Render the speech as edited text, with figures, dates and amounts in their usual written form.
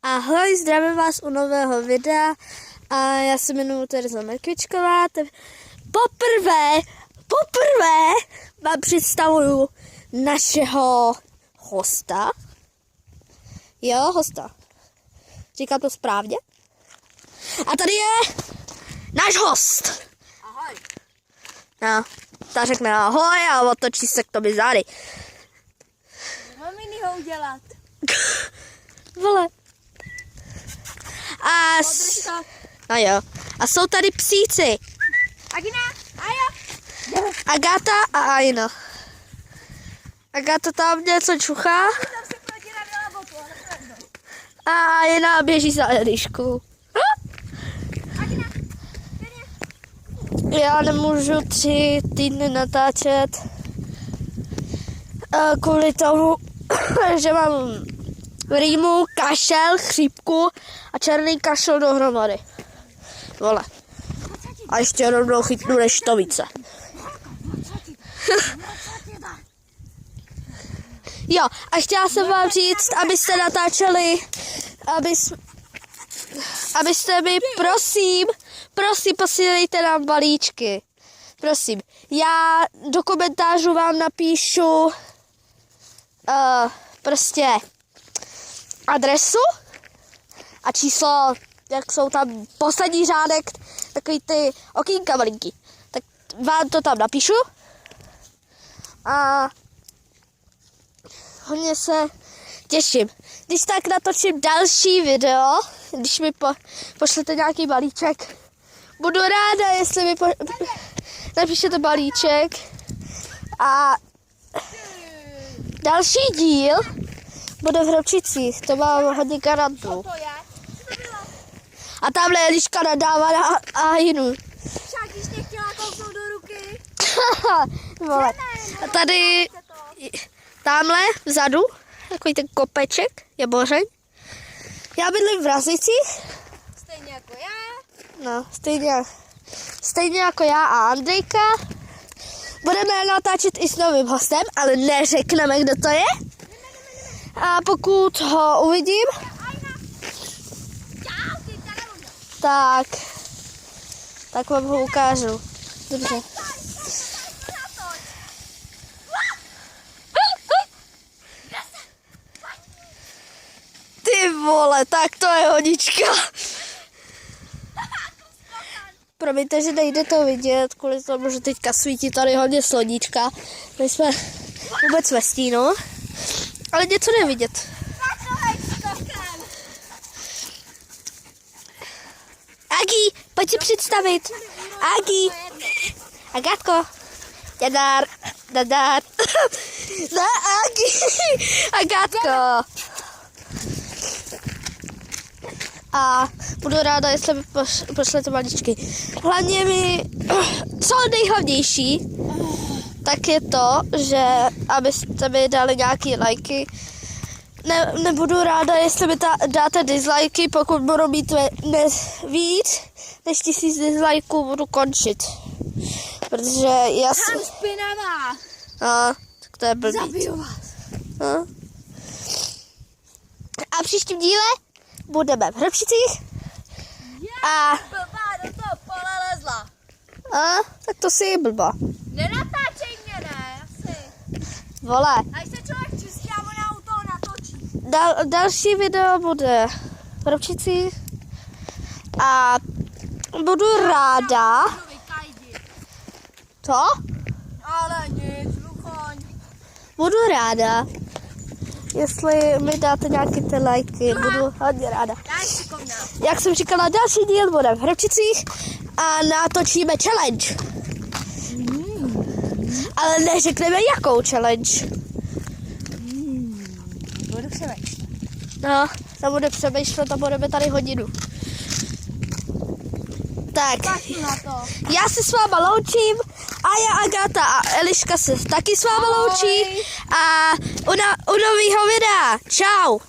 Ahoj, zdravím vás u nového videa a já se jmenuji Tereza Merkvičková. Poprvé vám představuju našeho hosta. Jo, hosta. Říkám to správně? A tady je náš host. Ahoj. No, ta řekne ahoj a otočí se k tobě zády. Mám jinýho udělat. Vole. A jo. A jsou tady psíci. Agina, Aja. Agata a Aina. Agata tam něco čuchá. Tam se podívat do labotu, ale to je jedno. A Aina běží za Eliškou. Agina, Já nemůžu 3 týdny natáčet. Kvůli tomu, že mám rýmu, kašel, chřípku a černý kašel dohromady. Vole. A ještě rovnou chytnu neštovice. Jo, a chtěla jsem vám říct, abyste natáčeli, abyste mi, prosím, posílejte nám balíčky. Prosím, já do komentářů vám napíšu prostě adresu a číslo, jak jsou tam poslední řádek, takový ty okýnka malinký. Tak vám to tam napíšu a hodně se těším. Když tak natočím další video, když mi pošlete nějaký balíček, budu ráda, jestli mi napíšete balíček. A další díl bude v Hrabčicích, to mám hodně garantů. to je? Co to bylo? A tamhle Eliška nadává na Ainu. Však když mě chtěla kousnout do ruky. Vole. A tady, tamhle vzadu, takový ten kopeček, je Bořeň. Já bydlím v Razicích. Stejně jako já. No, stejně jako já a Andrejka. Budeme natáčet i s novým hostem, ale neřekneme, kdo to je. A pokud ho uvidím, tak vám ho ukážu. Dobře. Ty vole, tak to je hodička. Promiňte, že nejde to vidět, kvůli tomu, že teďka svítí tady hodně sluníčka. My jsme vůbec ve stínu, ale něco nevidět. Agi, pojď si představit. Agi. Agatko. Dadár. Ne, Agi. Agatko. A budu ráda, jestli mi pošlete balíčky. Hlavně mi, co nejhlavnější, tak je to, že abyste mi dali nějaký lajky. Nebudu ráda, jestli mi dáte dislajky, pokud budu mít víc než 1000 dislajků, budu končit. Protože já Jsem špinavá. No, tak to je blbý. Zabiju vás. No. A v příštím díle budeme v Hrabčicích. A Blbá do toho pole lezla. tak to si je blbá. Nenatáčej mě, ne? Asi. Vole, A když se člověk čistí a ona u toho natočí. další video bude v Hrabčicích. A budu ráda. Co? Ale nic, Luchoň. Budu ráda, jestli mi dáte nějaké ty lajky, budu hodně ráda. Já jsi šikovná. Jak jsem říkala, další díl bude v Hrabčicích a natočíme challenge. Ale neřekneme, jakou challenge. Budu přemýšlet. No, tam bude přemýšlet a budeme tady hodinu. Tak, Na to. já se s váma loučím, Aja, Agata a Eliška se taky s váma loučí a u nového videa. Čau.